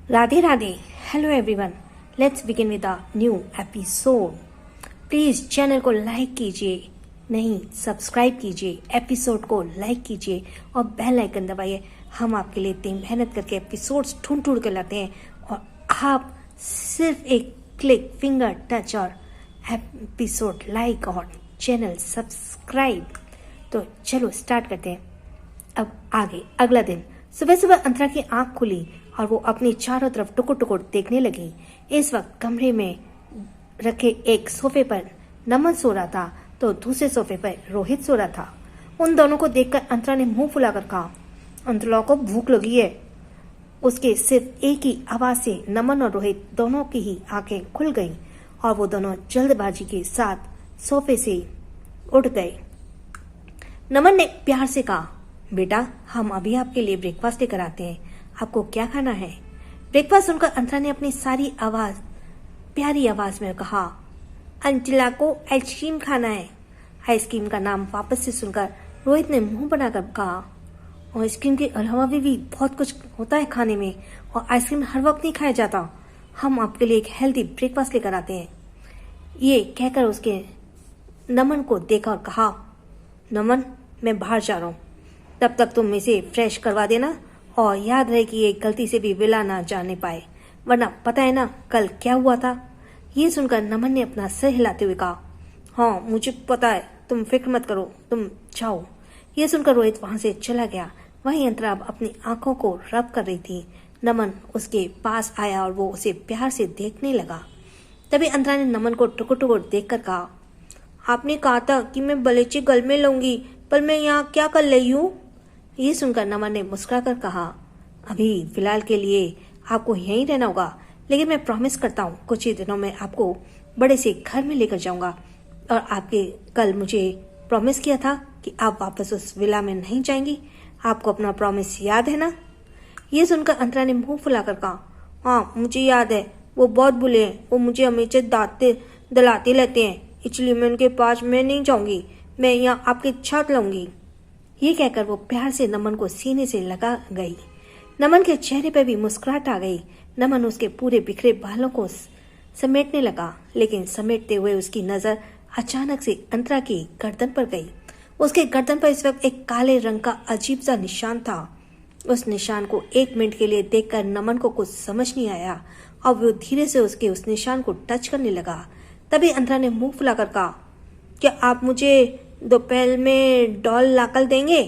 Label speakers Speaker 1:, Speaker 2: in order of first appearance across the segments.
Speaker 1: Radhe Radhe. Hello everyone. Let's begin with a new episode. Please channel को like कीजिए, नहीं subscribe कीजिए, एपिसोड को लाइक कीजिए और बेल आइकन दबाइए. हम आपके लिए इतनी मेहनत करके एपिसोड्स ढूंढ ढूंढ के लाते हैं और आप सिर्फ एक क्लिक, फिंगर टच और एपिसोड लाइक और चैनल सब्सक्राइब. तो चलो स्टार्ट करते हैं. अब आगे अगला दिन. सुबह सुबह अंतरा की आंख खुली और वो अपनी चारों तरफ टुकुर टुकुर देखने लगी. इस वक्त कमरे में रखे एक सोफे पर नमन सो रहा था तो दूसरे सोफे पर रोहित सो रहा था. उन दोनों को देखकर अंतरा ने मुंह फुलाकर कहा, अंतरा को भूख लगी है. उसके सिर्फ एक ही आवाज से नमन और रोहित दोनों की ही आंखें खुल गईं और वो दोनों जल्दबाजी के साथ सोफे से उठ गए. नमन ने प्यार से कहा, बेटा हम अभी आपके लिए ब्रेकफास्ट लेकर आते हैं. आपको क्या खाना है? ब्रेकफास्ट सुनकर अंतरा ने अपनी सारी प्यारी आवाज में कहा, अंजला को आइसक्रीम खाना है. आइसक्रीम का नाम वापस से सुनकर रोहित ने मुंह बनाकर कहा, आइसक्रीम के अलावा भी बहुत कुछ होता है खाने में और आइसक्रीम हर वक्त नहीं खाया जाता. हम आपके लिए एक हेल्दी ब्रेकफास्ट लेकर आते हैं. ये कहकर उसके नमन को देखा और कहा, नमन मैं बाहर जा रहा हूँ, तब तक तुम इसे फ्रेश करवा देना और याद रहे कि ये गलती से भी विला ना जाने पाए, वरना पता है ना कल क्या हुआ था. ये सुनकर नमन ने अपना सर हिलाते हुए कहा, हाँ मुझे पता है, तुम फिक्र मत करो, तुम जाओ. ये सुनकर रोहित वहां से चला गया. वहीं अंतरा अपनी आंखों को रब कर रही थी. नमन उसके पास आया और वो उसे प्यार से देखने लगा. तभी अंतरा ने नमन को टुकुर टुकुर देखकर कहा, आपने कहा था कि मैं बलेचे गल में लूंगी, पर मैं यहाँ क्या कर रही हूँ? ये सुनकर नमन ने मुस्कुराकर कहा, अभी फिलहाल के लिए आपको यहीं रहना होगा, लेकिन मैं प्रॉमिस करता हूँ कुछ ही दिनों में आपको बड़े से घर में लेकर जाऊंगा. और आपके कल मुझे प्रॉमिस किया था कि आप वापस उस विला में नहीं जाएंगी. आपको अपना प्रॉमिस याद है ना? ये सुनकर अंतरा ने मुंह फुलाकर कहा, हाँ मुझे याद है, वो बहुत बुले हैं, वो मुझे हमेशा दलाते रहते हैं, इसलिए मैं उनके पास मैं नहीं जाऊंगी, मैं यहाँ आपकी छात लाऊंगी. ये कहकर वो प्यार से नमन को सीने से लगा गई. नमन के चेहरे पर भी मुस्कुराहट आ गई. नमन उसके पूरे बिखरे बालों को समेटने लगा, लेकिन समेटते हुए उसकी नजर अचानक से अंतरा की गर्दन पर गई. उसके गर्दन पर इस वक्त एक काले रंग का अजीब सा निशान था. उस निशान को एक मिनट के लिए देखकर नमन को कुछ समझ नहीं आया और वो धीरे से उस निशान को टच करने लगा. तभी अंतरा ने मुंह फुलाकर कहा, क्या आप मुझे दोपहर में डॉल लाकर देंगे?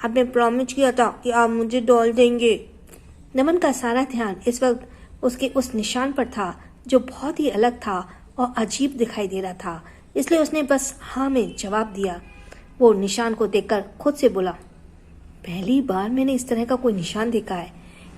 Speaker 1: आपने प्रॉमिस किया था कि आप मुझे डॉल देंगे. नमन का सारा ध्यान इस वक्त उसके उस निशान पर था जो बहुत ही अलग था और अजीब दिखाई दे रहा था, इसलिए उसने बस हाँ में जवाब दिया. वो निशान को देखकर खुद से बोला, पहली बार मैंने इस तरह का कोई निशान देखा है.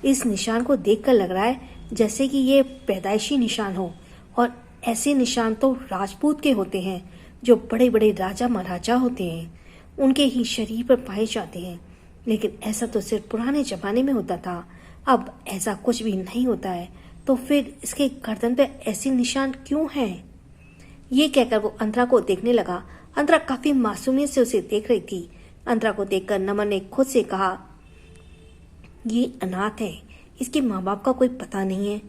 Speaker 1: इस निशान को देखकर लग रहा है जैसे कि ये पैदाइशी निशान हो, और ऐसे निशान तो राजपूत के होते हैं, जो बड़े बड़े राजा महाराजा होते हैं, उनके ही शरीर पर पाए जाते हैं. लेकिन ऐसा तो सिर्फ पुराने जमाने में होता था, अब ऐसा कुछ भी नहीं होता है. तो फिर इसके गर्दन पे ऐसे निशान क्यों हैं? ये कहकर वो अंतरा को देखने लगा. अंतरा काफी मासूमियत से उसे देख रही थी. अंतरा को देखकर नमन ने खुद से कहा, ये अनाथ है, इसके माँ बाप का कोई पता नहीं है.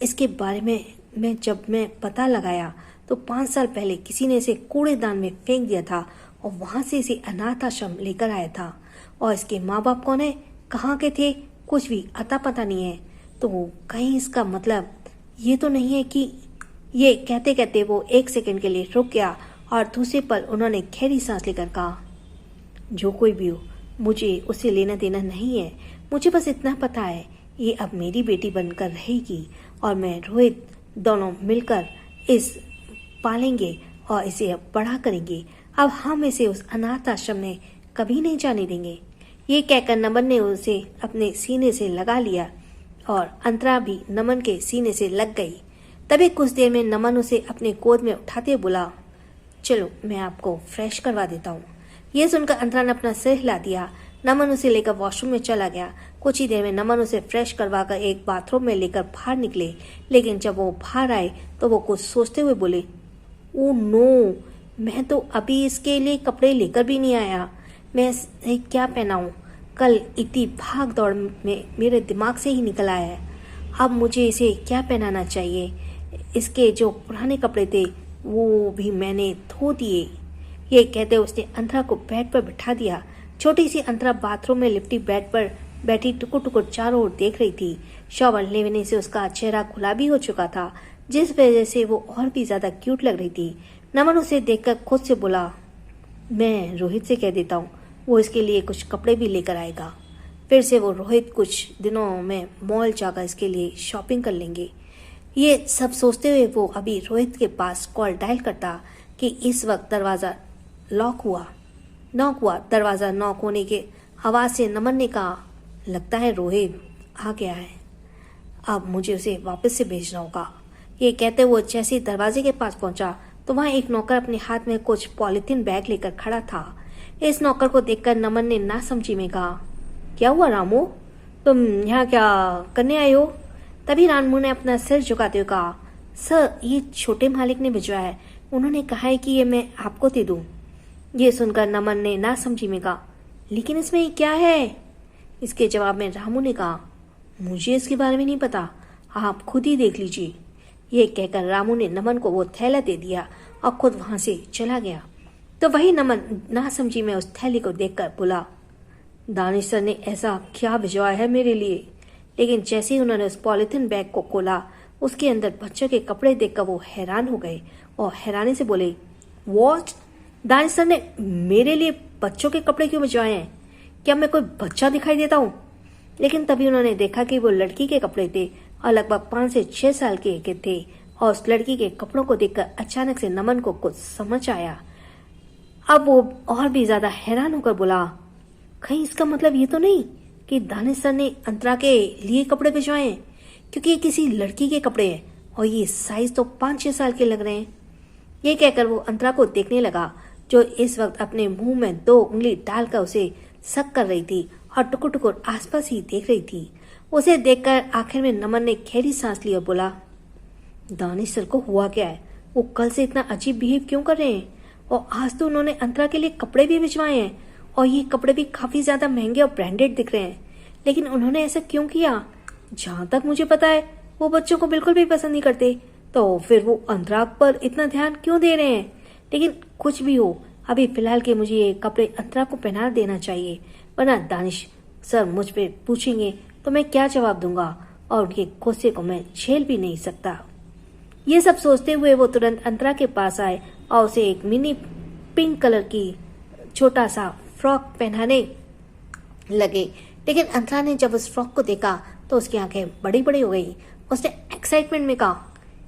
Speaker 1: इसके बारे में जब मैं पता लगाया तो 5 साल पहले किसी ने इसे कूड़ेदान में फेंक दिया था और वहां से इसे अनाथ आश्रम लेकर आया था. और इसके माँ बाप कौन है, कहाँ के थे, कुछ भी अता पता नहीं है. तो कहीं इसका मतलब ये तो नहीं है कि... ये कहते कहते वो 1 सेकंड के लिए रुक गया और दूसरे पल उन्होंने गहरी सांस लेकर कहा, जो कोई भी हो मुझे उससे लेना देना नहीं है. मुझे बस इतना पता है, ये अब मेरी बेटी बनकर रहेगी और मैं रोहित दोनों मिलकर इस पालेंगे और इसे अब बड़ा करेंगे. अब हम इसे उस अनाथ आश्रम में कभी नहीं जाने देंगे. ये कहकर नमन ने उसे अपने सीने से लगा लिया और अंतरा भी नमन के सीने से लग गई. तभी कुछ देर में नमन उसे अपने गोद में उठाते बोला, चलो मैं आपको फ्रेश करवा देता हूँ. ये सुनकर अंतरा ने अपना सिर हिला दिया. नमन उसे लेकर वॉशरूम में चला गया. कुछ ही देर में नमन उसे फ्रेश करवाकर एक बाथरूम में लेकर बाहर निकले. लेकिन जब वो बाहर आए तो वो कुछ सोचते हुए बोले, ओ नो, मैं तो अभी इसके लिए कपड़े लेकर भी नहीं आया. मैं क्या पहनाऊं? कल इतनी भाग दौड़ में मेरे दिमाग से ही निकल आया है. अब मुझे इसे क्या पहनाना चाहिए? इसके जो पुराने कपड़े थे वो भी मैंने धो दिए। ये कहते उसने अंतरा को बेड पर बिठा दिया। छोटी सी अंतरा बाथरूम में लिपटी बेड पर बैठी टुकुर टुकुर चारों ओर देख रही थी। शॉवर लेने से उसका चेहरा गुलाबी हो चुका था, जिस वजह से वो और भी ज्यादा क्यूट लग रही थी। नमन उसे देखकर खुद से बोला, मैं रोहित से कह देता हूँ, वो इसके लिए कुछ कपड़े भी लेकर आएगा। फिर से वो रोहित कुछ दिनों में मॉल जाकर इसके लिए शॉपिंग कर लेंगे। ये सब सोचते हुए वो अभी रोहित के पास कॉल डायल करता कि इस वक्त दरवाज़ा नॉक हुआ। दरवाज़ा नॉक होने के आवाज़ से नमन ने कहा, लगता है रोहित आ गया है, अब मुझे उसे वापस से भेजना होगा। ये कहते वो जैसे ही दरवाजे के पास पहुंचा तो वहाँ एक नौकर अपने हाथ में कुछ पॉलिथीन बैग लेकर खड़ा था। इस नौकर को देखकर नमन ने नासमझी में कहा, क्या हुआ रामू, तुम यहाँ क्या करने आए हो? तभी रामू ने अपना सिर झुकाते हुए कहा, सर ये छोटे मालिक ने भिजवाया है, उन्होंने कहा है कि ये मैं आपको दे दूँ। ये सुनकर नमन ने नासमझी में कहा, लेकिन इसमें ये क्या है? इसके जवाब में रामू ने कहा, मुझे इसके बारे में नहीं पता, आप खुद ही देख लीजिए। ये कहकर रामू ने नमन को वो थैला दे दिया और खुद वहां से चला गया। तो वही नमन नासमझी में उस थैली को देखकर बोला, दानिश सर ने ऐसा क्या भिजवाया है मेरे लिए? लेकिन जैसे ही उन्होंने उस पॉलिथीन बैग को खोला, उसके अंदर बच्चों के कपड़े देखकर वो हैरान हो गए और हैरानी से बोले, वॉट, दानिश सर ने मेरे लिए बच्चों के कपड़े क्यों भिजवाए हैं? क्या मैं कोई बच्चा दिखाई देता हूँ? लेकिन तभी उन्होंने देखा कि वो लड़की के कपड़े थे और लगभग 5 से 6 साल के थे। और उस लड़की के कपड़ों को देखकर अचानक से नमन को कुछ समझ आया। अब वो और भी ज्यादा हैरान होकर बोला, कहीं इसका मतलब ये तो नहीं कि दानिश सर ने अंतरा के लिए कपड़े भिजवाए हैं, क्योंकि ये किसी लड़की के कपड़े हैं और ये साइज तो 5-6 साल के लग रहे हैं। ये कहकर वो अंतरा को देखने लगा, जो इस वक्त अपने मुंह में 2 उंगली डालकर उसे सक कर रही थी और टुकुर टुकुर आसपास ही देख रही थी। उसे देखकर आखिर में नमन ने गहरी सांस ली और बोला, दानिश सर को हुआ क्या है? वो कल से इतना अजीब बिहेव क्यों कर रहे हैं? और आज तो उन्होंने अंतरा के लिए कपड़े भी भिजवाए हैं और ये कपड़े भी काफी ज्यादा महंगे और ब्रांडेड दिख रहे हैं, लेकिन उन्होंने ऐसा क्यों किया? जहां तक मुझे पता है वो बच्चों को बिल्कुल भी पसंद नहीं करते, तो फिर वो अंतरा पर इतना ध्यान क्यों दे रहे हैं? लेकिन कुछ भी हो, अभी फिलहाल के मुझे ये कपड़े अंतरा को पहना देना चाहिए, वरना दानिश सर मुझ पे पूछेंगे तो मैं क्या जवाब दूंगा और उनके गुस्से को मैं झेल भी नहीं सकता। ये सब सोचते हुए वो तुरंत अंतरा के पास आए और उसे एक मिनी पिंक कलर की छोटा सा फ्रॉक पहनाने लगे। लेकिन अंतरा ने जब उस फ्रॉक को देखा तो उसकी आंखें बड़ी बड़ी हो गई। उसने एक्साइटमेंट में कहा,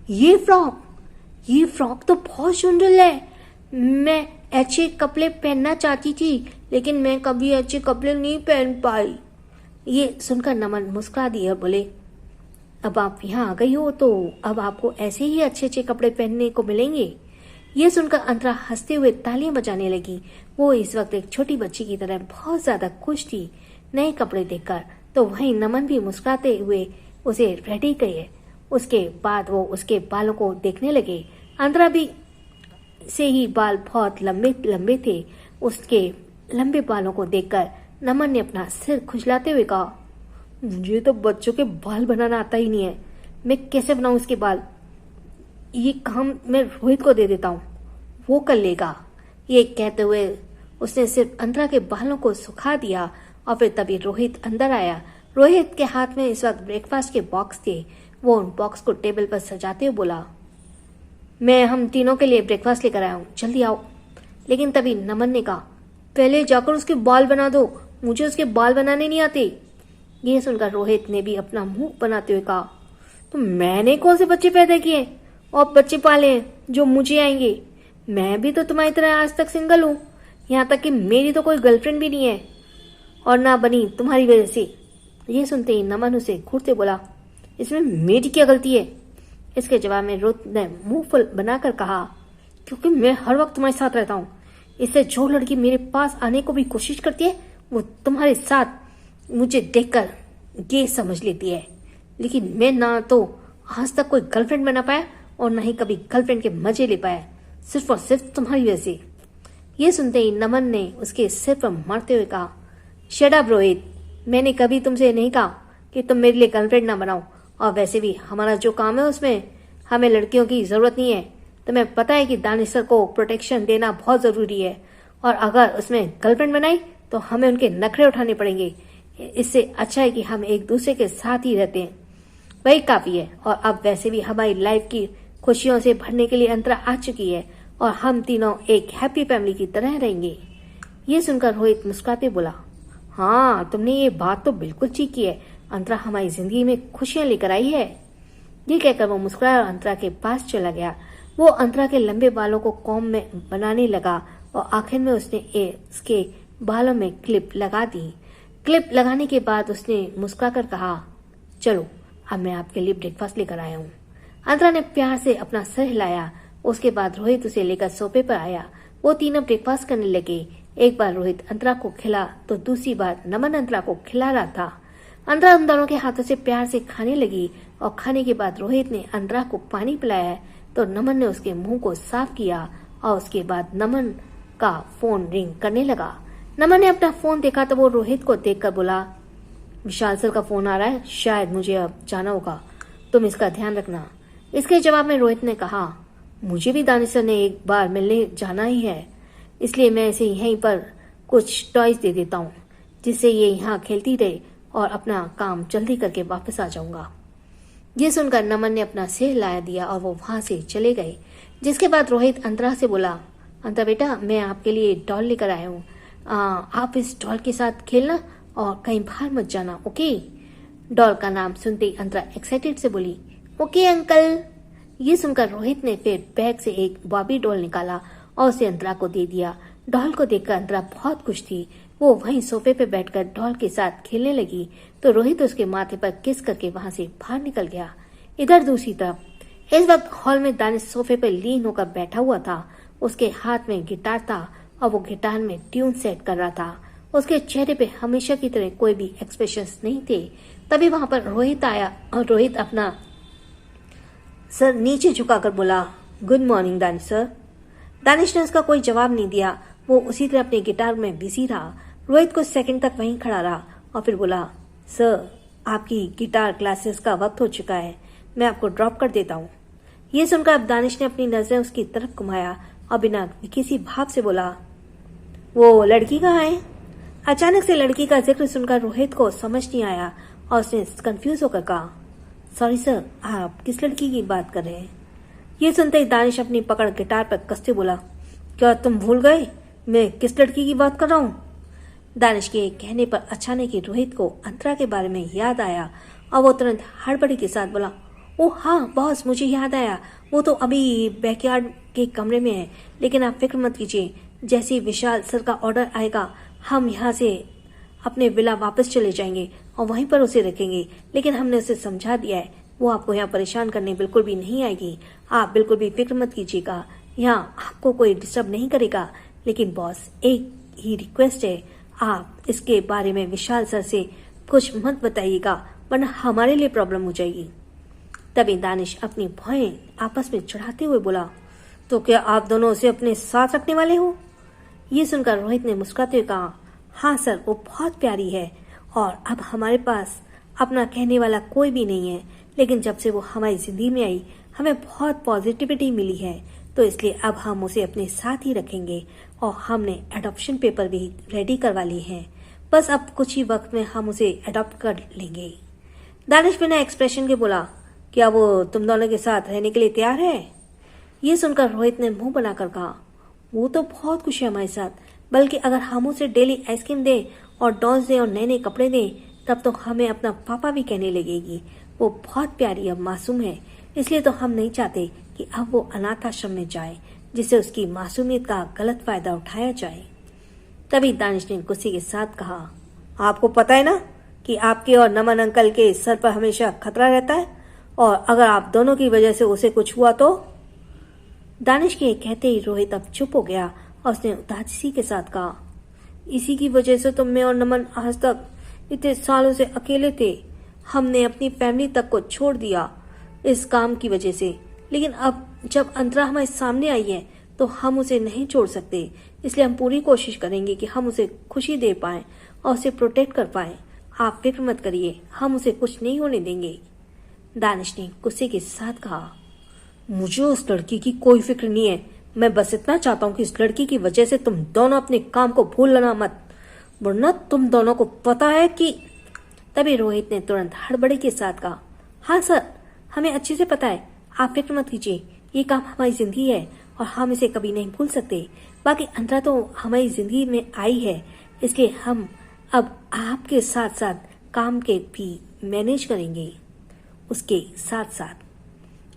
Speaker 1: ये फ्रॉक तो बहुत सुंदर है, मैं अच्छे कपड़े पहनना चाहती थी, लेकिन मैं कभी अच्छे कपड़े नहीं पहन पाई। ये सुनकर नमन मुस्कुरा दिए और बोले, अब आप यहाँ आ गई हो तो अब आपको ऐसे ही अच्छे अच्छे कपड़े पहनने को मिलेंगे। ये सुनकर अंतरा हंसते हुए तालियां बजाने लगी। वो इस वक्त एक छोटी बच्ची की तरह बहुत ज्यादा खुश थी नए कपड़े देखकर। तो वहीं नमन भी मुस्कुराते हुए उसे रेडी किए। उसके बाद वो उसके बालों को देखने लगे। अंतरा भी से ही बाल बहुत लंबे लंबे थे। उसके लंबे बालों को देखकर नमन ने अपना सिर खुजलाते हुए कहा, मुझे तो बच्चों के बाल बनाना आता ही नहीं है, मैं कैसे बनाऊं इसके बाल? ये काम मैं रोहित को दे देता हूँ, वो कर लेगा। ये कहते हुए उसने सिर्फ अंतरा के बालों को सुखा दिया और फिर तभी रोहित अंदर आया। रोहित के हाथ में इस वक्त ब्रेकफास्ट के बॉक्स थे। वो उन बॉक्स को टेबल पर सजाते हुए बोला, मैं हम तीनों के लिए ब्रेकफास्ट लेकर आया हूँ, जल्दी आओ। लेकिन तभी नमन ने कहा, पहले जाकर उसके बाल बना दो, मुझे उसके बाल बनाने नहीं आते। ये सुनकर रोहित ने भी अपना मुंह बनाते हुए कहा, तो मैंने कौन से बच्चे पैदा किए और बच्चे पाले हैं जो मुझे आएंगे? मैं भी तो तुम्हारी तरह आज तक सिंगल हूँ, यहाँ तक कि मेरी तो कोई गर्लफ्रेंड भी नहीं है और ना बनी तुम्हारी वजह से। ये सुनते ही नमन उसे घूरते बोला, इसमें मेरी क्या गलती है? इसके जवाब में रोहित ने मुंह फुल बनाकर कहा, क्योंकि मैं हर वक्त तुम्हारे साथ रहता हूँ, इससे जो लड़की मेरे पास आने को भी कोशिश करती है वो तुम्हारे साथ मुझे देखकर ये समझ लेती है। लेकिन मैं ना तो आज तक कोई गर्लफ्रेंड बना पाया और ना ही कभी गर्लफ्रेंड के मजे ले पाया, सिर्फ और सिर्फ तुम्हारी वजह से। ये सुनते ही नमन ने उसके सिर पर मारते हुए कहा, शट अप रोहित, मैंने कभी तुमसे नहीं कहा कि तुम मेरे लिए गर्लफ्रेंड ना बनाओ और वैसे भी हमारा जो काम है उसमें हमें लड़कियों की ज़रूरत नहीं है। तुम्हें पता है कि दानिश सर को प्रोटेक्शन देना बहुत ज़रूरी है, और अगर उसमें गर्लफ्रेंड बनाई तो हमें उनके नखरे उठाने पड़ेंगे। इससे अच्छा है कि हम एक दूसरे के साथ ही रहते हैं, वही काफ़ी है। और अब वैसे भी हमारी लाइफ की खुशियों से भरने के लिए अंतरा आ चुकी है, और हम तीनों एक हैप्पी फैमिली की तरह रहेंगे। ये सुनकर रोहित मुस्कुराते बोला, हाँ तुमने ये बात तो बिल्कुल ठीक की है, अंतरा हमारी जिंदगी में खुशियां लेकर आई है। ये कहकर वो मुस्कुराया और अंतरा के पास चला गया। वो अंतरा के लंबे बालों को कॉम्ब में बनाने लगा और आखिर में उसने इसके बालों में क्लिप लगा दी। क्लिप लगाने के बाद उसने मुस्कुराकर कहा, चलो अब मैं आपके लिए ब्रेकफास्ट लेकर आया हूँ। अंतरा ने प्यार से अपना सर हिलाया। उसके बाद रोहित उसे लेकर सोफे पर आया। वो तीनों ब्रेकफास्ट करने लगे। एक बार रोहित अंतरा को खिला तो दूसरी बार नमन अंतरा को खिला रहा था। अंतरा उन दोनों के हाथों से प्यार से खाने लगी, और खाने के बाद रोहित ने अंतरा को पानी पिलाया तो नमन ने उसके मुंह को साफ किया, और उसके बाद नमन का फोन रिंग करने लगा। नमन ने अपना फोन देखा तो वो रोहित को देखकर बोला, विशाल सर का फोन आ रहा है, शायद मुझे अब जाना होगा, तुम इसका ध्यान रखना। इसके जवाब में रोहित ने कहा, मुझे भी दानिश सर ने एक बार मिलने जाना ही है, इसलिए मैं इसे यहीं पर कुछ टॉयज दे देता हूँ जिससे ये यहाँ खेलती रहे, और अपना काम जल्दी करके वापस आ जाऊंगा। ये सुनकर नमन ने अपना सिर हिला दिया और वो वहां से चले गए। जिसके बाद रोहित अंतरा से बोला, अंतरा बेटा मैं आपके लिए डॉल लेकर आया हूँ, आप इस डॉल के साथ खेलना और कहीं बाहर मत जाना, ओके। डॉल का नाम सुनते ही अंतरा एक्साइटेड से बोली, ओके अंकल। ये सुनकर रोहित ने फिर बैग से एक बॉबी डॉल निकाला और उसे अंतरा को दे दिया। डॉल को देखकर अंतरा बहुत खुश थी। वो वहीं सोफे पे बैठकर डॉल के साथ खेलने लगी तो रोहित उसके माथे पर किस करके वहां से बाहर निकल गया। इधर दूसरी तरफ इस वक्त हॉल में दानिश सोफे पर लीन होकर बैठा हुआ था। उसके हाथ में गिटार था और वो गिटार में ट्यून सेट कर रहा था। उसके चेहरे पे हमेशा की तरह कोई भी एक्सप्रेशंस नहीं थे। तभी वहां पर रोहित आया और रोहित अपना सर नीचे झुकाकर बोला, good morning Danish sir. Danish ने उसका कोई जवाब नहीं दिया। वो उसी तरह अपने गिटार में बिजी रहा। रोहित कुछ सेकंड तक वहीं खड़ा रहा और फिर बोला, सर आपकी गिटार क्लासेस का वक्त हो चुका है, मैं आपको ड्रॉप कर देता हूँ। ये सुनकर अब दानिश ने अपनी नजरें उसकी तरफ घुमाया और बिना किसी भाव से बोला, वो लड़की कहाँ है? अचानक से लड़की का जिक्र सुनकर रोहित को समझ नहीं आया और उसने कंफ्यूज होकर कहा, सॉरी सर, आप किस लड़की की बात कर रहे हैं? ये सुनते ही दानिश अपनी पकड़ गिटार पर कसते बोला, क्या तुम भूल गए मैं किस लड़की की बात कर रहा हूँ? दानिश के कहने पर अचानक ही रोहित को अंतरा के बारे में याद आया और वो तुरंत हड़बड़ी के साथ बोला, ओह हाँ बॉस, मुझे याद आया, वो तो अभी बैकयार्ड के कमरे में है, लेकिन आप फिक्र मत कीजिए, जैसे ही विशाल सर का ऑर्डर आएगा हम यहाँ से अपने विला वापस चले जाएंगे और वहीं पर उसे रखेंगे। लेकिन हमने उसे समझा दिया है, वो आपको यहाँ परेशान करने बिल्कुल भी नहीं आएगी, आप बिल्कुल भी फिक्र मत कीजिएगा, यहाँ आपको कोई डिस्टर्ब नहीं करेगा। लेकिन बॉस एक ही रिक्वेस्ट है, आप इसके बारे में विशाल सर से कुछ मत बताइएगा वरना हमारे लिए प्रॉब्लम हो जाएगी। तभी दानिश अपनी भौहें आपस में चढ़ाते हुए बोला, तो क्या आप दोनों उसे अपने साथ रखने वाले हो? ये सुनकर रोहित ने मुस्कुराते हुए कहा, हाँ सर, वो बहुत प्यारी है और अब हमारे पास अपना कहने वाला कोई भी नहीं है, लेकिन जब से वो हमारी जिंदगी में आई हमें बहुत पॉजिटिविटी मिली है, तो इसलिए अब हम उसे अपने साथ ही रखेंगे और हमने एडॉप्शन पेपर भी रेडी करवा लिए हैं, बस अब कुछ ही वक्त में हम उसे अडॉप्ट कर लेंगे। दानिश बिना एक्सप्रेशन के बोला, क्या वो तुम दोनों के साथ रहने के लिए तैयार है? ये सुनकर रोहित ने मुंह बनाकर कहा, वो तो बहुत खुश है हमारे साथ, बल्कि अगर हम उसे डेली आइसक्रीम दें और डॉल्स दें और नए नए कपड़े दें तब तो हमें अपना पापा भी कहने लगेगी। वो बहुत प्यारी और मासूम है, इसलिए तो हम नहीं चाहते कि अब वो अनाथ आश्रम में जाए जिससे उसकी मासूमियत का गलत फायदा उठाया जाए। तभी दानिश ने गुस्से के साथ कहा, आपको पता है ना कि आपके और नमन अंकल के सर पर हमेशा खतरा रहता है, और अगर आप दोनों की वजह से उसे कुछ हुआ तो? दानिश के कहते ही रोहित अब चुप हो गया और उसने उदासी के साथ कहा, इसी की वजह से तो मैं और नमन आज तक इतने सालों से अकेले थे, हमने अपनी फैमिली तक को छोड़ दिया इस काम की वजह से, लेकिन अब जब अंतरा हमारे सामने आई है तो हम उसे नहीं छोड़ सकते, इसलिए हम पूरी कोशिश करेंगे कि हम उसे खुशी दे पाएं और उसे प्रोटेक्ट कर पाएं। आप फिक्र मत करिए, हम उसे कुछ नहीं होने देंगे। दानिश ने गुस्से के साथ कहा। मुझे उस लड़की की कोई फिक्र नहीं है। मैं बस इतना चाहता हूँ कि इस लड़की की वजह से तुम दोनों अपने काम को भूलना मत, वरना तुम दोनों को पता है कि। तभी रोहित ने तुरंत हड़बड़ी के साथ कहा, हाँ सर, हमें अच्छे से पता है, आप फिक्र मत कीजिए। ये काम हमारी जिंदगी है और हम इसे कभी नहीं भूल सकते। बाकी अंतरा तो हमारी जिंदगी में आई है, इसलिए हम अब आपके साथ साथ काम के भी मैनेज करेंगे उसके साथ साथ।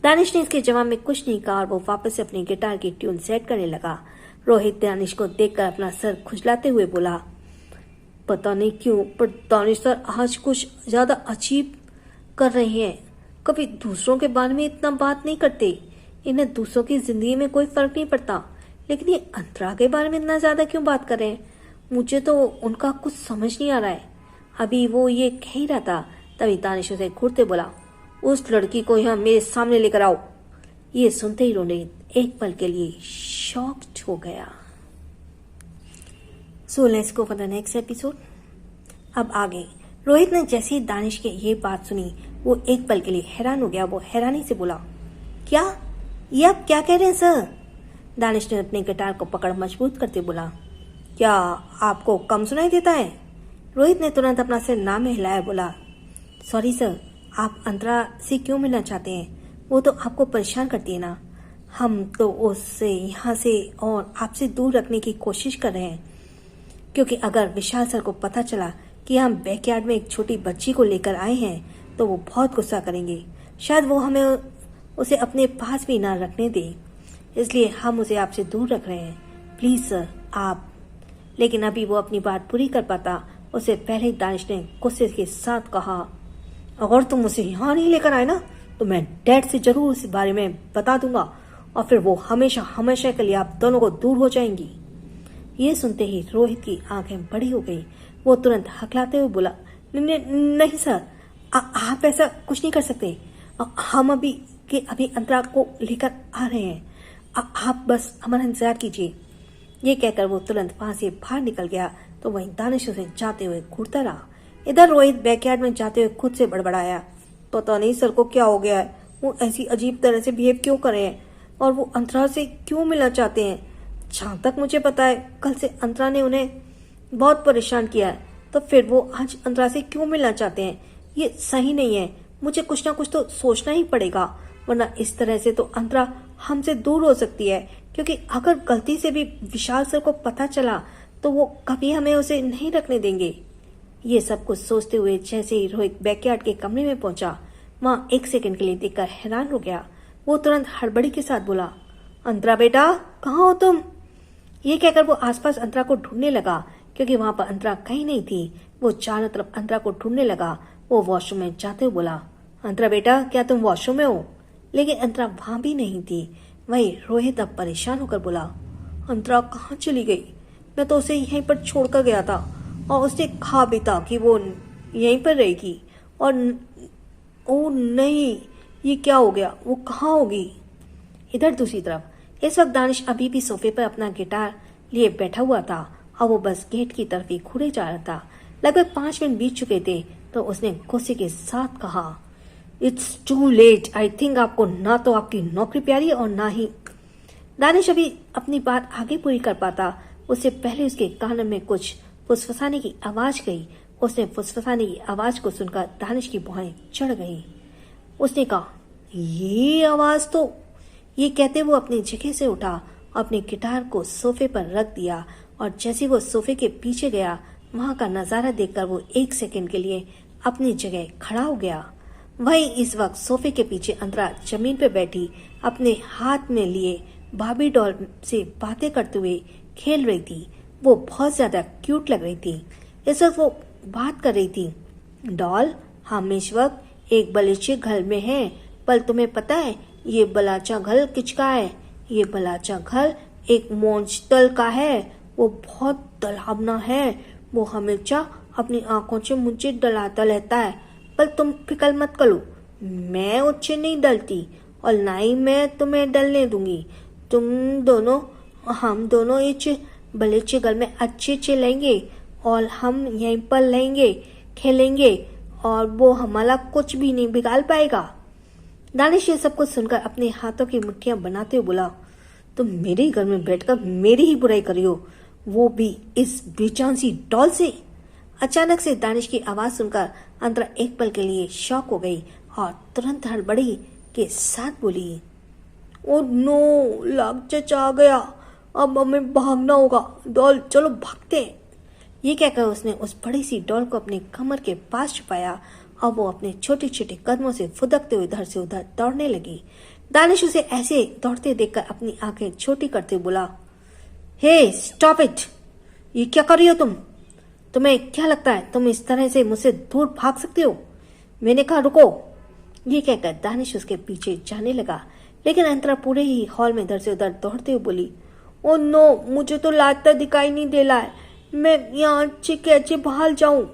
Speaker 1: दानिश ने इसके जवाब में कुछ नहीं कहा और वो वापस से अपनी गिटार की ट्यून सेट करने लगा। रोहित दानिश को देखकर अपना सर खुजलाते हुए बोला, पता नहीं क्यों पर दानिश सर आज कुछ ज्यादा अजीब कर रहे हैं। कभी दूसरों के बारे में इतना बात नहीं करते, इन्हें दूसरों की जिंदगी में कोई फर्क नहीं पड़ता, लेकिन ये अंतरा के बारे में इतना ज्यादा क्यों बात कर रहे हैं। मुझे तो उनका कुछ समझ नहीं आ रहा है। अभी वो ये कह ही रहा था, तभी दानिश उसे घूरते बोला, उस लड़की को यहाँ मेरे सामने लेकर आओ। ये सुनते ही रोहित एक पल के लिए शॉक्ड हो गया। So let's go for the next episode. अब आगे रोहित ने जैसे ही दानिश की ये बात सुनी, वो एक पल के लिए हैरान हो गया। वो हैरानी से बोला, क्या ये आप क्या कह रहे हैं सर? दानिश ने अपने गिटार को पकड़ मजबूत करते बोला, क्या आपको कम सुनाई देता है? रोहित ने तुरंत अपना सिर ना में हिलाया, बोला, सॉरी सर, आप अंतरा से क्यों मिलना चाहते हैं? वो तो आपको परेशान करती है ना। हम तो उससे यहाँ से और आपसे दूर रखने की कोशिश कर रहे हैं, क्योंकि अगर विशाल सर को पता चला कि हम बैकयार्ड में एक छोटी बच्ची को लेकर आए हैं तो वो बहुत गुस्सा करेंगे। शायद वो हमें उसे अपने पास भी ना रखने दे, इसलिए हम उसे आपसे दूर रख रहे हैं। प्लीज सर आप। लेकिन अभी वो अपनी बात पूरी कर पाता उससे पहले दानिश ने गुस्से के साथ कहा, अगर तुम उसे यहाँ नहीं लेकर आए ना तो मैं डैड से जरूर इस बारे में बता दूंगा और फिर वो हमेशा हमेशा के लिए आप दोनों को दूर हो जाएंगी। ये सुनते ही रोहित की आंखें बड़ी हो गई। वो तुरंत हकलाते हुए बोला, नहीं सर, आप ऐसा कुछ नहीं कर सकते। हम अभी अंतरा को लेकर आ रहे हैं। आप बस हमारा इंतजार कीजिए। ये कहकर वो तुरंत वहां से बाहर निकल गया तो वहीं दानिश उसे जाते हुए घूरता रहा। इधर रोहित बैकयार्ड में जाते हुए खुद से बड़बड़ाया, पता नहीं सर को क्या हो गया है, वो ऐसी अजीब तरह से बिहेव क्यों कर रहे हैं और वो अंतरा से क्यों मिलना चाहते हैं। जहाँ तक मुझे पता है कल से अंतरा ने उन्हें बहुत परेशान किया है, तो फिर वो आज अंतरा से क्यों मिलना चाहते हैं। ये सही नहीं है, मुझे कुछ ना कुछ तो सोचना ही पड़ेगा, वरना इस तरह से तो अंतरा हमसे दूर हो सकती है। क्योंकि अगर गलती से भी विशाल सर को पता चला तो वो कभी हमें उसे नहीं रखने देंगे। ये सब कुछ सोचते हुए जैसे ही रोहित बैकयार्ड के कमरे में पहुंचा, वहां एक सेकंड के लिए देखकर हैरान हो गया। वो तुरंत हड़बड़ी के साथ बोला, अंतरा बेटा कहाँ हो तुम? ये कहकर वो आसपास अंतरा को ढूंढने लगा, क्योंकि वहां पर अंतरा कहीं नहीं थी। वो चारों तरफ अंतरा को ढूंढने लगा। वो वॉशरूम में जाते हुए बोला, अंतरा बेटा क्या तुम वॉशरूम में हो? लेकिन अंतरा वहां भी नहीं थी। वहीं रोहित अब परेशान होकर बोला, अंतरा कहाँ चली गई? मैं तो उसे यहीं पर छोड़कर गया था और उसने कहा भी था कि वो यहीं पर रहेगी। और ओ नहीं, ये क्या हो गया? वो कहाँ होगी? इधर दूसरी तरफ इस वक्त दानिश अभी भी सोफे पर अपना गिटार लिए बैठा हुआ था और वो बस गेट की तरफ ही घूरे जा रहा था। लगभग 5 मिनट बीत चुके थे तो उसने गुस्से के साथ कहा, it's too late. I think आपको ना तो आपकी नौकरी प्यारी और ना ही। दानिश अभी अपनी बात आगे पूरी कर पाता उससे पहले उसके कान में कुछ फुसफुसाने की आवाज गई। उसने फुसफुसाने की आवाज को सुनकर दानिश की भौहें चढ़ गई। उसने कहा, ये आवाज तो। ये कहते वो अपनी जगह से उठा, अपने गिटार को सोफे पर रख दिया और जैसे वो सोफे के पीछे गया, वहां का नजारा देखकर वो एक सेकंड के लिए अपनी जगह खड़ा हो गया। वहीं इस वक्त सोफे के पीछे अंतरा जमीन पर बैठी अपने हाथ में लिए बाबी डॉल से बातें करते हुए खेल रही थी। वो बहुत ज्यादा क्यूट लग रही थी। इस वक्त वो बात कर रही थी, डॉल हम इस वक्त एक बलीचे घर में हैं, पर तुम्हें पता है ये बलाचा घर किसका है? ये बलाचा घर एक मोंस्टर का है। वो बहुत डरावना है। वो हमेशा अपनी आंखों से मुझे डराता रहता है, पर तुम फिक्र मत करो, मैं उससे नहीं डरती और ना ही मैं तुम्हें डरने दूंगी। हम दोनों इस बलीचे घर में अच्छे चलेंगे और हम यहीं पर रहेंगे, खेलेंगे और वो हमारा कुछ भी नहीं बिगाड़ पाएगा। दानिश ये सब कुछ सुनकर अपने हाथों की मुट्ठियां बनाते हुए बोला, तुम मेरे ही घर में बैठकर मेरी ही बुराई करी हो, वो भी इस बेजान सी डॉल से। अचानक से दानिश की आवाज सुनकर अंतरा एक पल के लिए शॉक हो गई और तुरंत हड़बड़ी के साथ बोली, ओ नो, लाग चचा आ गया, अब हमें भागना होगा, डॉल चलो भागते हैं। ये कहकर उसने उस बड़ी सी डॉल को अपने कमर के पास छुपाया और वो अपने छोटे छोटे कदमों से फुदकते हुए इधर से उधर दौड़ने लगी। दानिश उसे ऐसे दौड़ते देखकर अपनी आंखें छोटी करते बोला, हे स्टॉप इट, ये क्या कर रही हो तुम? तुम्हें क्या लगता है तुम इस तरह से मुझसे दूर भाग सकते हो? मैंने कहा रुको। ये कहकर दानिश उसके पीछे जाने लगा, लेकिन अंतरा पूरे ही हॉल में इधर से उधर दौड़ते हुए बोली, ओ नो, मुझे तो लाता दिखाई नहीं दे रहा है, मैं यहाँ से कैसे बाहर जाऊं?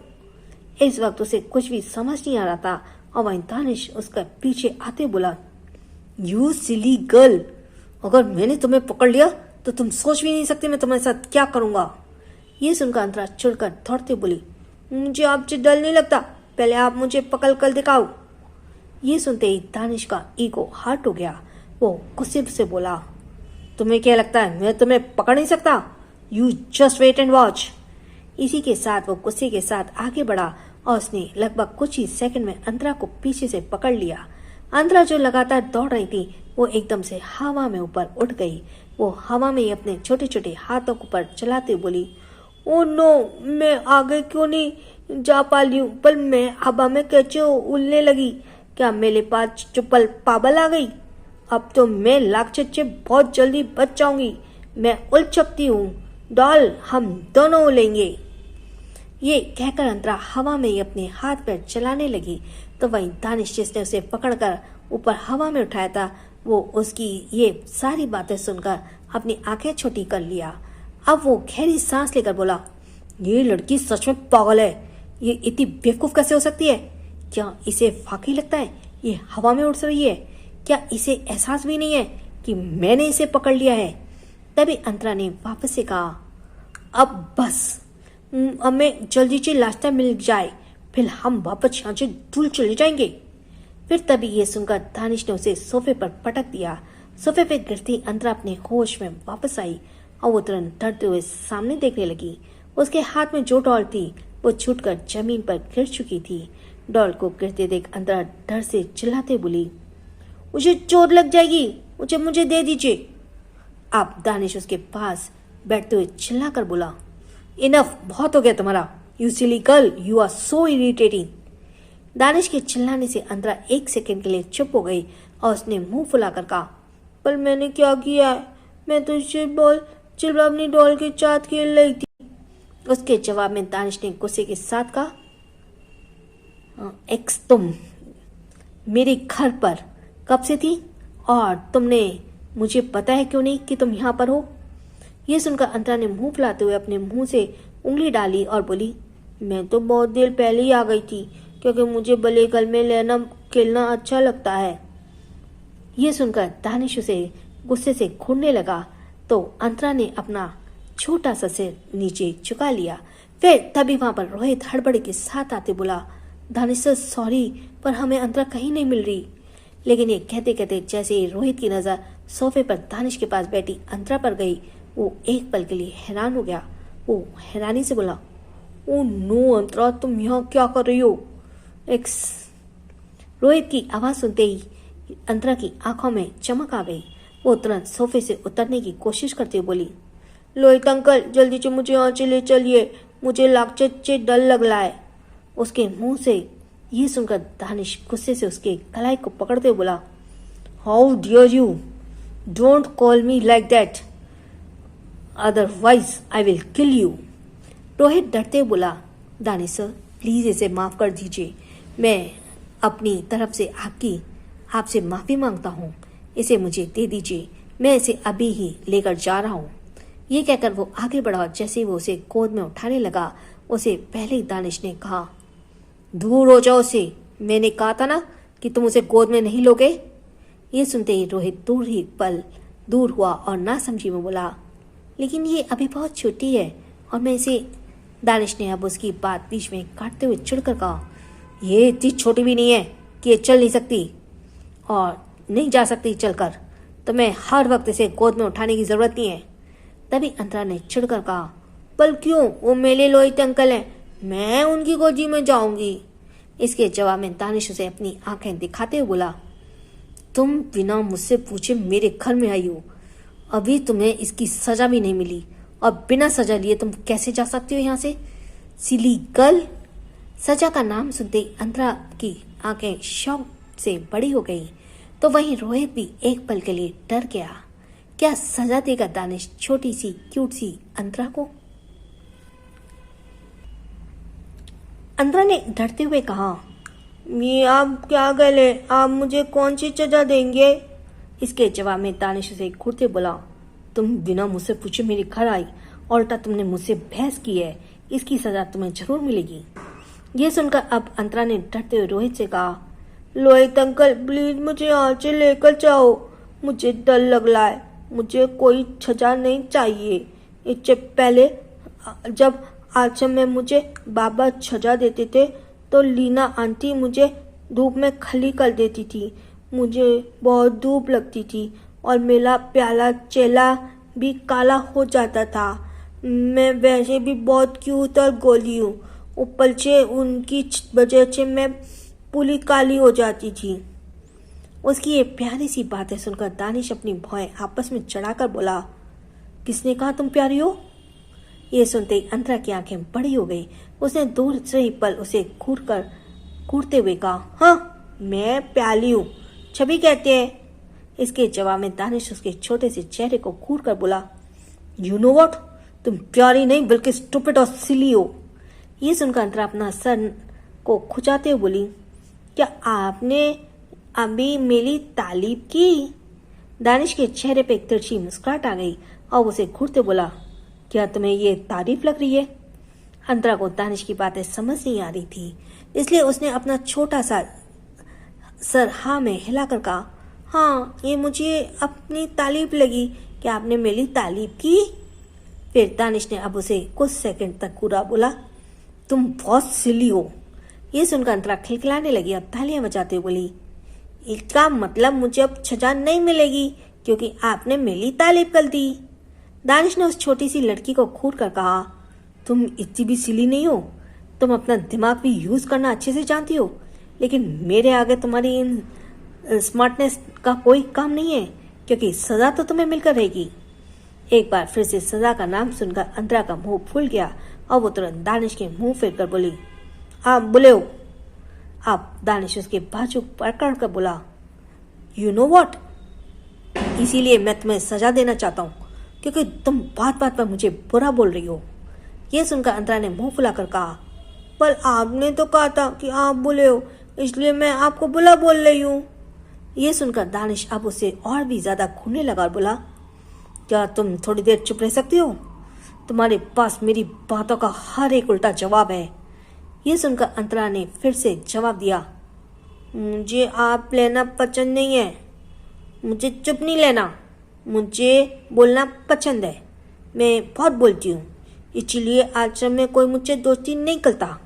Speaker 1: इस वक्त उसे कुछ भी समझ नहीं आ रहा था और वहीं दानिश उसका पीछे आते बोला, यू सिली गर्ल, अगर मैंने तुम्हें पकड़ लिया तो तुम सोच भी नहीं सकते मैं तुम्हारे साथ क्या करूंगा। ये सुनकर अंतरा चिढ़कर दौड़ते बोली, मुझे आपसे डर नहीं लगता, पहले आप मुझे पकड़ कर दिखाओ। ये सुनते ही दानिश का ईगो हर्ट हो गया। वो गुस्से से बोला, तुम्हें क्या लगता है मैं तुम्हें पकड़ नहीं सकता? You just wait and watch. इसी के साथ वो गुस्से के साथ आगे बढ़ा और उसने लगभग कुछ ही सेकंड में अंतरा को पीछे से पकड़ लिया। अंतरा जो लगातार दौड़ रही थी वो एकदम से हवा में ऊपर उठ गई। वो हवा में ही अपने छोटे छोटे हाथों को ऊपर चलाते बोली, ओ नो, मैं आगे क्यों नहीं जा पा रही हूँ, पर मैं हवा में कैसे उड़ने लगी? क्या मेरे पास चुप्पल पाबल आ गई? अब तो मैं लाक्षित से बहुत जल्दी बच जाऊंगी, मैं उड़ सकती हूँ, डॉल हम दोनों उड़ेंगे। ये कहकर अंतरा हवा में ही अपने हाथ पैर चलाने लगी तो वहीं दानिश जिसने उसे पकड़कर ऊपर हवा में उठाया था वो उसकी ये सारी बातें सुनकर अपनी आंखें छोटी कर लिया। अब वो गहरी सांस लेकर बोला, ये लड़की सच में पागल है, ये इतनी बेवकूफ कैसे हो सकती है? क्या इसे वाकई लगता है ये हवा में उड़ रही है? क्या इसे एहसास भी नहीं है कि मैंने इसे पकड़ लिया है? तभी अंतरा ने वापस से कहा, अब बस, हमें जल्दी से रास्ता मिल जाए, फिर हम वापस यहाँ से दूर चले जाएंगे। फिर तभी ये सुनकर दानिश ने उसे सोफे पर पटक दिया। सोफे पे गिरती अंतरा अपने होश में वापस आई और वो तुरंत डरते हुए सामने देखने लगी। उसके हाथ में जो डॉल थी वो छूटकर जमीन पर गिर चुकी थी। डॉल को गिरते देख अंतरा डर से चिल्लाते बोली, मुझे चोट लग जाएगी, मुझे दे दीजिए। अब दानिश उसके पास बैठते हुए चिल्लाकर बोला, इनफ, बहुत हो गया तुम्हारा, you silly girl, you are so irritating. Danish के चिल्लाने से अंतरा एक सेकंड के लिए चुप हो गई और उसने मुंह फुलाकर कहा, पर मैंने क्या किया है? मैं तो सिर्फ अपनी डॉल के साथ खेल रही थी। उसके जवाब में दानिश ने गुस्से के साथ कहा, एक्स तुम मेरे घर पर कब से थी और तुमने मुझे पता है क्यों नहीं कि तुम यहाँ पर हो? ये सुनकर अंतरा ने मुंह फुलाते हुए अपने मुंह से उंगली डाली और बोली, मैं तो बहुत देर पहले ही आ गई थी क्योंकि मुझे बले गल में लेना खेलना अच्छा लगता है। ये सुनकर दानिश उसे गुस्से से घूरने लगा तो अंतरा ने अपना छोटा सा सिर नीचे झुका लिया। फिर तभी वहां पर रोहित हड़बड़ी के साथ आते बोला, दानिश सर सॉरी, पर हमें अंतरा कहीं नहीं मिल रही। लेकिन ये कहते कहते जैसे ही रोहित की नजर सोफे पर दानिश के पास बैठी अंतरा पर गई वो एक पल के लिए हैरान हो गया। वो हैरानी से बोला, ओ नो अंतरा, तुम यहाँ क्या कर रही हो? एक्स। रोहित की आवाज सुनते ही अंतरा की आंखों में चमक आ गई। वो तुरंत सोफे से उतरने की कोशिश करते हुए बोली, रोहित अंकल, जल्दी से मुझे यहाँ से ले चलिए, मुझे लाक्षित से डर लग रहा है। उसके मुंह से ये सुनकर दानिश गुस्से से उसके कलाई को पकड़ते बोला, how dare you, don't call me like that, otherwise I will kill you. Rohit डरते बोला, दानिश सर प्लीज इसे माफ कर दीजिए, मैं अपनी तरफ से आपसे माफी मांगता हूँ, इसे मुझे दे दीजिए, मैं इसे अभी ही लेकर जा रहा हूँ। ये कहकर वो आगे बढ़ा और जैसे वो उसे गोद में उठाने लगा उसे पहले ही दानिश ने कहा, दूर हो जाओ उसे, मैंने कहा था ना कि तुम उसे गोद में नहीं लोगे। ये सुनते ही रोहित दूर हुआ और नासमझी में बोला, लेकिन ये अभी बहुत छोटी है और मैं इसे। दानिश ने अब उसकी बात बीच में काटते हुए चिढ़कर कहा, ये इतनी छोटी भी नहीं है कि ये चल नहीं सकती, और नहीं जा सकती चलकर, तो मैं हर वक्त इसे गोद में उठाने की जरूरत नहीं है। तभी अंतरा ने चिढ़कर कहा, पर क्यों, वो मेरे लोहित अंकल हैं, मैं उनकी गोदी में जाऊंगी। इसके जवाब में दानिश उसे अपनी आंखें दिखाते हुए बोला, तुम बिना मुझसे पूछे मेरे घर में आई हो, अभी तुम्हें इसकी सजा भी नहीं मिली और बिना सजा लिए तुम कैसे जा सकती हो यहाँ से, सिली गर्ल। सजा का नाम सुनते ही अंतरा की आंखें शौक से बड़ी हो गई, तो वहीं रोहित भी एक पल के लिए डर गया। क्या सजा देगा दानिश छोटी सी क्यूट सी अंतरा को? अंतरा ने डरते हुए कहा, ये आप क्या गले, आप मुझे कौन सी सजा देंगे? इसके जवाब में दानिश उसे घूरते बोला, तुम बिना मुझसे पूछे मेरे घर आई और उल्टा तुमने मुझसे बहस की है, इसकी सजा तुम्हें जरूर मिलेगी। ये सुनकर अब अंतरा ने डरते हुए रोहित से कहा, लोहित अंकल प्लीज मुझे यहाँ से लेकर जाओ, मुझे डर लग रहा है, मुझे कोई सजा नहीं चाहिए। इससे पहले जब आश्रम में मुझे बाबा सजा देते थे तो लीना आंटी मुझे धूप में खली कर देती थी, मुझे बहुत धूप लगती थी और मेरा प्याला चेला भी काला हो जाता था। मैं वैसे भी बहुत क्यूट और गोली हूँ, ऊपर से उनकी वजह से मैं पूरी काली हो जाती थी। उसकी ये प्यारी सी बातें सुनकर दानिश अपनी भौहें आपस में चढ़ाकर बोला, किसने कहा तुम प्यारी हो? ये सुनते ही अंतरा की आंखें बड़ी हो गई। उसने दूर से ही पल उसे घूरते हुए कहा, हाँ मैं प्याली हूँ, छवि कहते हैं। इसके जवाब में दानिश उसके छोटे से चेहरे को घूर कर बोला, यू नो व्हाट, तुम प्यारी नहीं बल्कि स्टूपिड और सिली हो। ये सुनकर अंतरा अपना सर को खुजाते हुए बोली, क्या आपने अभी मेरी तारीफ की? दानिश के चेहरे पे एक तिरछी मुस्कुराहट आ गई और उसे घूरते बोला, क्या तुम्हें ये तारीफ लग रही है? अंतरा को दानिश की बातें समझ नहीं आ रही थी, इसलिए उसने अपना छोटा सा सर हाँ में हिलाकर कहा, हाँ ये मुझे अपनी तारीफ लगी, क्या आपने मेरी तारीफ की? फिर दानिश ने अब उसे कुछ सेकंड तक पूरा बोला, तुम बहुत सिली हो। ये सुनकर अंतरा खिलखिलाने लगी और तालियां बजाते हुए बोली, इसका मतलब मुझे अब सजा नहीं मिलेगी क्योंकि आपने मेरी तारीफ कर दी। दानिश ने उस छोटी सी लड़की को घूर कर कहा, तुम इतनी भी सिली नहीं हो, तुम अपना दिमाग भी यूज करना अच्छे से जानती हो, लेकिन मेरे आगे तुम्हारी इन स्मार्टनेस का कोई काम नहीं है क्योंकि सजा तो तुम्हें मिलकर रहेगी। एक बार फिर से सजा का नाम सुनकर अंतरा का मुंह फूल गया और वो तुरंत दानिश के मुंह फेर कर बोली, आप बोले हो? आप दानिश उसके बाजू पकड़ कर बोला, यू नो व्हाट, इसीलिए मैं तुम्हें सजा देना चाहता हूँ क्योंकि तुम बात बात पर मुझे बुरा बोल रही हो। यह सुनकर अंतरा ने मुंह फुलाकर कहा, पर आपने तो कहा था कि आप बोले हो, इसलिए मैं आपको बुरा बोल रही हूँ। यह सुनकर दानिश अब उसे और भी ज्यादा घूरने लगा और बोला, क्या तुम थोड़ी देर चुप रह सकती हो? तुम्हारे पास मेरी बातों का हर एक उल्टा जवाब है। यह सुनकर अंतरा ने फिर से जवाब दिया, मुझे आप लेना पसंद नहीं है, मुझे चुप नहीं लेना, मुझे बोलना पसंद है, मैं बहुत बोलती हूँ, इसलिए आश्रम में कोई मुझसे दोस्ती नहीं करता।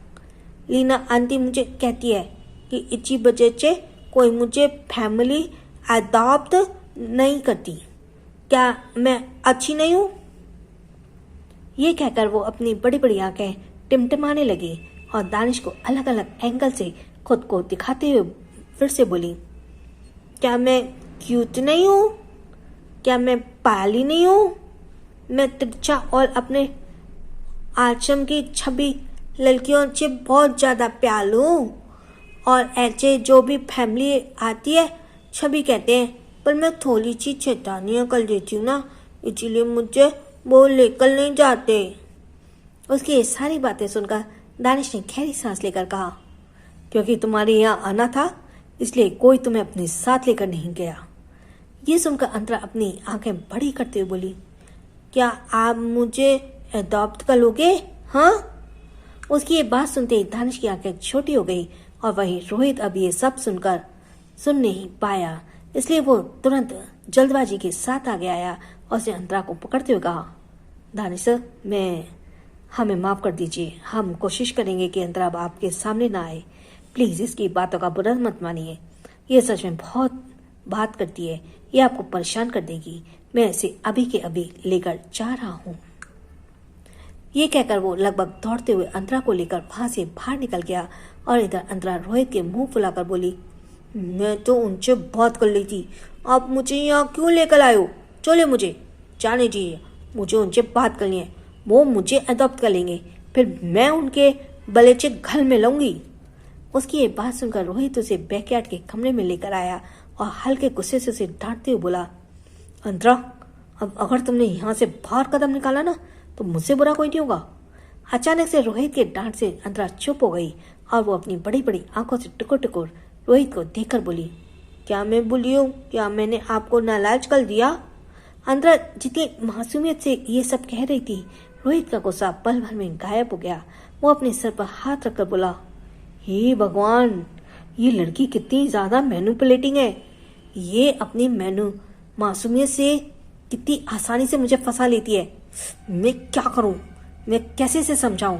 Speaker 1: लीना आंटी मुझे कहती है कि इसी वजह से कोई मुझे फैमिली अडॉप्ट नहीं करती। क्या मैं अच्छी नहीं हूँ? ये कहकर वो अपनी बड़ी बड़ी आंखें टिमटिमाने लगी और दानिश को अलग अलग एंगल से खुद को दिखाते हुए फिर से बोली, क्या मैं क्यूट नहीं हूँ? क्या मैं पाली नहीं हूँ? मैं तिरछा और अपने आश्रम की छवि लड़कियों से बहुत ज़्यादा प्यार हूँ और ऐसे जो भी फैमिली आती है छवि कहते हैं, पर मैं थोड़ी सी शैतानियाँ कर देती हूँ ना, इसलिए मुझे वो लेकर नहीं जाते। उसकी ये सारी बातें सुनकर दानिश ने गहरी सांस लेकर कहा, क्योंकि तुम्हारे यहाँ आना था इसलिए कोई तुम्हें अपने साथ लेकर नहीं गया। ये सुनकर अंतरा अपनी आंखें बड़ी करते हुए बोली, क्या आप मुझे अडॉप्ट कर लोगे? हाँ। उसकी ये बात सुनते ही दानिश की आंखें छोटी हो गई और वहीं रोहित अब ये सब सुनकर सुन नहीं पाया, इसलिए वो तुरंत जल्दबाजी के साथ आगे आया और उसने अंतरा को पकड़ते हुए कहा, दानिश सर, हमें माफ कर दीजिए, हम कोशिश करेंगे कि अंतरा अब आपके सामने ना आए, प्लीज इसकी बातों का बुरा मत मानिए, ये सच में बहुत बात करती है, ये आपको परेशान कर देगी। मैं इसे अभी के अभी लेकर जा रहा हूँ। ये कहकर वो लगभग दौड़ते हुए अंतरा को लेकर वहां से बाहर निकल गया और इधर अंतरा रोहित के मुंह फुलाकर बोली, मैं तो उनसे बात कर ली थी, आप मुझे यहाँ क्यों लेकर आए हो? चले मुझे जाने दीजिए, मुझे उनसे बात करनी है। वो मुझे अडॉप्ट कर लेंगे, फिर मैं उनके बलेचे घर में लाऊंगी। उसकी ये बात सुनकर रोहित उसे बैकयार्ड के कमरे में लेकर आया और हल्के गुस्से से उसे डांटते हुए बोला, अंतरा, अब अगर तुमने यहाँ से बाहर कदम निकाला ना तो मुझसे बुरा कोई नहीं होगा। अचानक से रोहित के डांट से अंतरा चुप हो गई और वो अपनी बड़ी बड़ी आंखों से टुकुर टुकुर रोहित को देखकर बोली, क्या मैं बोली हूँ? क्या मैंने आपको नालायज कर दिया? अंतरा जितनी मासूमियत से ये सब कह रही थी, रोहित का गुस्सा पल भर में गायब हो गया। वो अपने सर पर हाथ रखकर बोला, हे भगवान, ये लड़की कितनी ज्यादा मैनिपुलेटिंग है। ये अपनी मासूमियत से कितनी आसानी से मुझे फंसा लेती है। मैं क्या करूं? मैं कैसे इसे समझाऊं?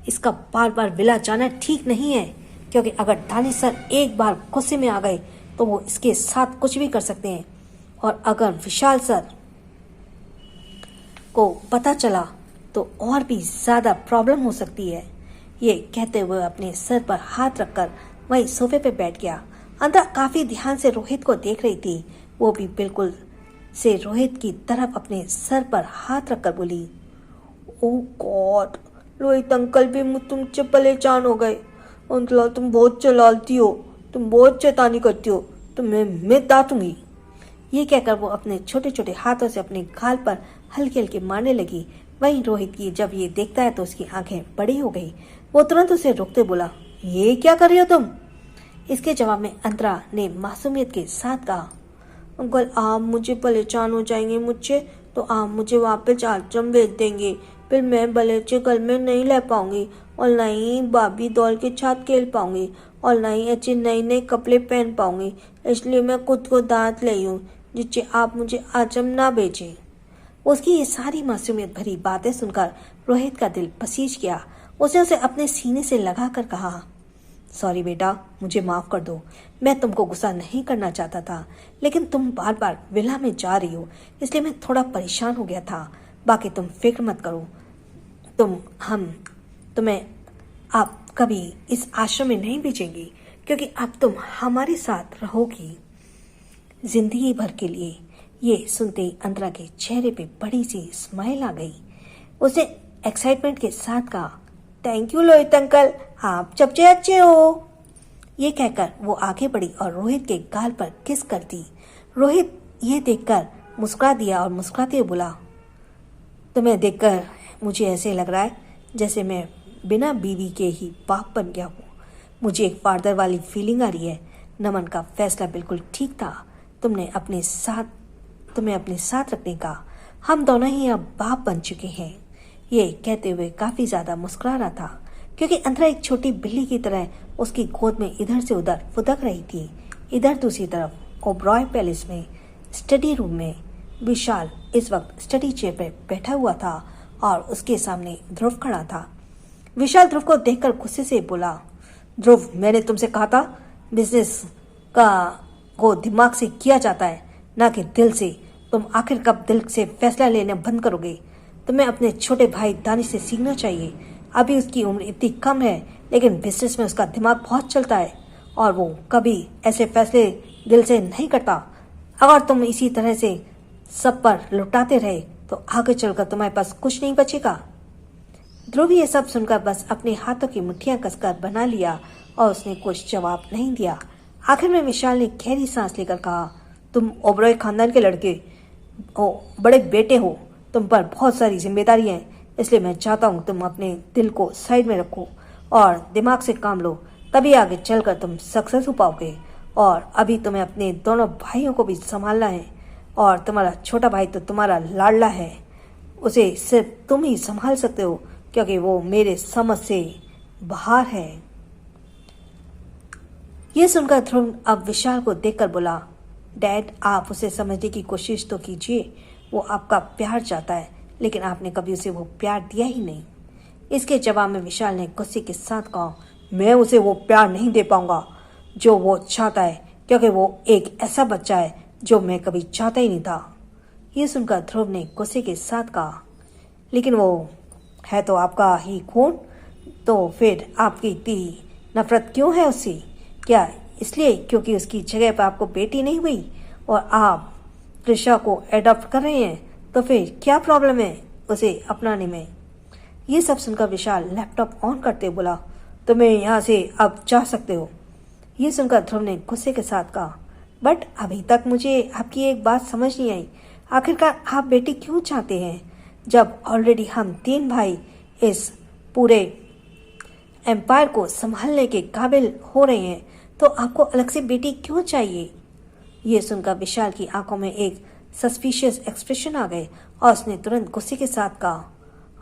Speaker 1: इसका बार बार विला जाना ठीक नहीं है, क्योंकि अगर दानिश सर एक बार गुस्से में आ गए तो वो इसके साथ कुछ भी कर सकते हैं, और अगर विशाल सर को पता चला तो और भी ज्यादा प्रॉब्लम हो सकती है। ये कहते हुए अपने सर पर हाथ रखकर वही सोफे पे बैठ गया। अंतरा काफी ध्यान से रोहित को देख रही थी। वो भी बिल्कुल से रोहित की तरफ अपने सर पर हाथ रखकर बोली, ओह गॉड, रोहित अंकल भी तुमसे परेशान हो गए। अंतरा, तुम बहुत चलाती हो, तुम बहुत शैतानी करती हो, तुम्हें मैं डांटूंगी। ये कहकर वो अपने छोटे छोटे हाथों से अपने गाल पर हल्के हल्के मारने लगी। वहीं रोहित की जब ये देखता है तो उसकी आंखें बड़ी हो गई। वो तुरंत उसे रोकते बोला, ये क्या कर रही हो तुम? इसके जवाब में अंतरा ने मासूमियत के साथ कहा, अंकल, आप मुझे परेशान हो जाएंगे मुझसे तो आप मुझे वापस आश्रम भेज देंगे, फिर मैं बलेचे घर में नहीं रह पाऊंगी और न ही बाबी डॉल के साथ खेल पाऊंगी और न ही अच्छे नए नए कपड़े पहन पाऊंगी। इसलिए मैं खुद को दांत ली हूँ जिससे आप मुझे आश्रम ना भेजें। उसकी ये सारी मासूमियत भरी बातें सुनकर रोहित का दिल पसीज गया। उसने उसे अपने सीने से लगा कर कहा, सॉरी बेटा, मुझे माफ कर दो। मैं तुमको गुस्सा नहीं करना चाहता था, लेकिन तुम बार बार विला में जा रही हो, इसलिए मैं थोड़ा परेशान हो गया था। बाकी तुम फिक्र मत करो, तुम्हें आप कभी इस आश्रम में नहीं भेजेंगे, क्योंकि अब तुम हमारे साथ रहोगी जिंदगी भर के लिए। ये सुनते ही अंतरा के चेहरे पे बड़ी सी स्माइल आ गई। उसने एक्साइटमेंट के साथ कहा, थैंक यू रोहित अंकल, आप सबसे अच्छे हो। ये कहकर वो आगे बढ़ी और रोहित के गाल पर किस कर दी। रोहित ये देखकर मुस्कुरा दिया और मुस्कुराते हुए बोला, तुम्हें देखकर मुझे ऐसे लग रहा है जैसे मैं बिना बीवी के ही बाप बन गया हूँ। मुझे एक फादर वाली फीलिंग आ रही है। नमन का फैसला बिल्कुल ठीक था। तुम्हें अपने साथ रखने का। हम दोनों ही अब बाप बन चुके हैं। ये कहते हुए काफी ज्यादा मुस्कुरा रहा था, क्योंकि अंतरा एक छोटी बिल्ली की तरह उसकी गोद में इधर से उधर फुदक रही थी। इधर दूसरी तरफ ओबरॉय पैलेस में स्टडी रूम में विशाल इस वक्त स्टडी चेयर पर बैठा हुआ था और उसके सामने ध्रुव खड़ा था। विशाल ध्रुव को देखकर गुस्से से बोला, ध्रुव, मैंने तुमसे कहा था बिजनेस को दिमाग से किया जाता है, ना कि दिल से। तुम आखिर कब दिल से फैसला लेना बंद करोगे? तुम्हें अपने छोटे भाई दानिश से सीखना चाहिए। अभी उसकी उम्र इतनी कम है, लेकिन बिजनेस में उसका दिमाग बहुत चलता है और वो कभी ऐसे फैसले दिल से नहीं करता। अगर तुम इसी तरह से सब पर लुटाते रहे तो आगे चलकर तुम्हारे पास कुछ नहीं बचेगा। ध्रुव ये सब सुनकर बस अपने हाथों की मुट्ठियां कसकर बना लिया और उसने कुछ जवाब नहीं दिया। आखिर में विशाल ने गहरी सांस लेकर कहा, तुम ओबरॉय खानदान के लड़के हो, बड़े बेटे हो, तुम पर बहुत सारी जिम्मेदारी है, इसलिए मैं चाहता हूँ तुम अपने दिल को साइड में रखो और दिमाग से काम लो, तभी आगे चलकर तुम सक्सेस हो पाओगे। और अभी तुम्हें अपने दोनों भाइयों को भी संभालना है और तुम्हारा छोटा भाई तो तुम्हारा लाडला है, उसे सिर्फ तुम ही संभाल सकते हो, क्योंकि वो मेरे समझ से बाहर है। ये सुनकर ध्रुव अब विशाल को देखकर बोला, डैड, आप उसे समझने की कोशिश तो कीजिए। वो आपका प्यार चाहता है, लेकिन आपने कभी उसे वो प्यार दिया ही नहीं। इसके जवाब में विशाल ने गुस्से के साथ कहा, मैं उसे वो प्यार नहीं दे पाऊंगा जो वो चाहता है। क्योंकि वो एक ऐसा बच्चा है जो मैं कभी चाहता ही नहीं था। ये सुनकर ध्रुव ने गुस्से के साथ कहा, लेकिन वो है तो आपका ही खून, तो फिर आपकी इतनी नफरत क्यों है उससे? क्या इसलिए क्योंकि उसकी जगह पर आपको बेटी नहीं हुई और आप त्रिशा को एडॉप्ट कर रहे हैं? तो फिर क्या प्रॉब्लम है उसे अपनाने में? ये सब सुनकर विशाल लैपटॉप ऑन करते बोला, तुम्हें यहाँ से अब जा सकते हो। ये सुनकर ध्रुव ने गुस्से के साथ कहा, बट अभी तक मुझे आपकी एक बात समझ नहीं आई, आखिरकार आप बेटी क्यों चाहते हैं? जब ऑलरेडी हम 3 भाई इस पूरे एम्पायर को संभालने के काबिल हो रहे हैं, तो आपको अलग से बेटी क्यों चाहिए? ये सुनकर विशाल की आंखों में एक सस्पिशियस एक्सप्रेशन आ गए और उसने तुरंत गुस्से के साथ कहा,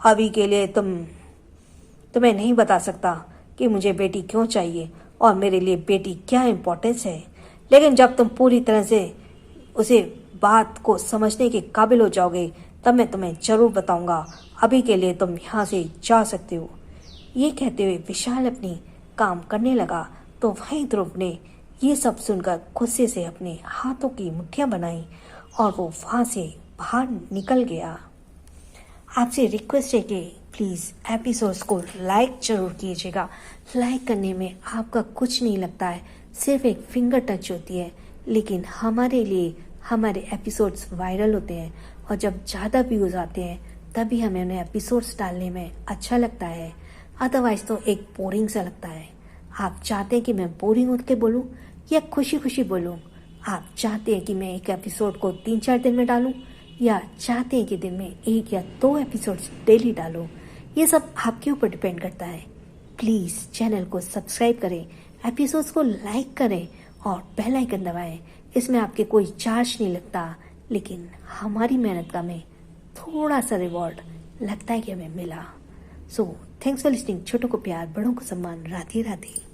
Speaker 1: अभी के लिए तुम्हें नहीं बता सकता कि मुझे बेटी क्यों चाहिए और मेरे लिए बेटी क्या इम्पोर्टेंस है, लेकिन जब तुम पूरी तरह से उसे बात को समझने के काबिल हो जाओगे तब मैं तुम्हें जरूर बताऊंगा। अभी के लिए तुम यहाँ से जा सकते हो। ये कहते हुए विशाल अपनी काम करने लगा, तो वहीं ध्रुव ने ये सब सुनकर गुस्से से अपने हाथों की मुट्ठियां बनाई और वो वहाँ से बाहर निकल गया। आपसे रिक्वेस्ट है कि प्लीज़ एपिसोड्स को लाइक जरूर कीजिएगा। लाइक करने में आपका कुछ नहीं लगता है, सिर्फ एक फिंगर टच होती है, लेकिन हमारे लिए हमारे एपिसोड्स वायरल होते हैं और जब ज़्यादा व्यूज़ आते हैं तभी हमें उन्हें एपिसोड्स डालने में अच्छा लगता है, अदरवाइज तो एक बोरिंग सा लगता है। आप चाहते हैं कि मैं बोरिंग होकर के बोलूं या खुशी खुशी बोलूं? आप चाहते हैं कि मैं एक एपिसोड को 3-4 दिन में डालूं या चाहते हैं कि दिन में 1 या 2 एपिसोड्स डेली डालूं? ये सब आपके ऊपर डिपेंड करता है। प्लीज़ चैनल को सब्सक्राइब करें, एपिसोड्स को लाइक करें और बेल आइकन दबाएं। इसमें आपके कोई चार्ज नहीं लगता, लेकिन हमारी मेहनत का में थोड़ा सा रिवॉर्ड लगता है कि हमें मिला। So thanks for listening. छोटों को प्यार, बड़ों को सम्मान। राधे राधे।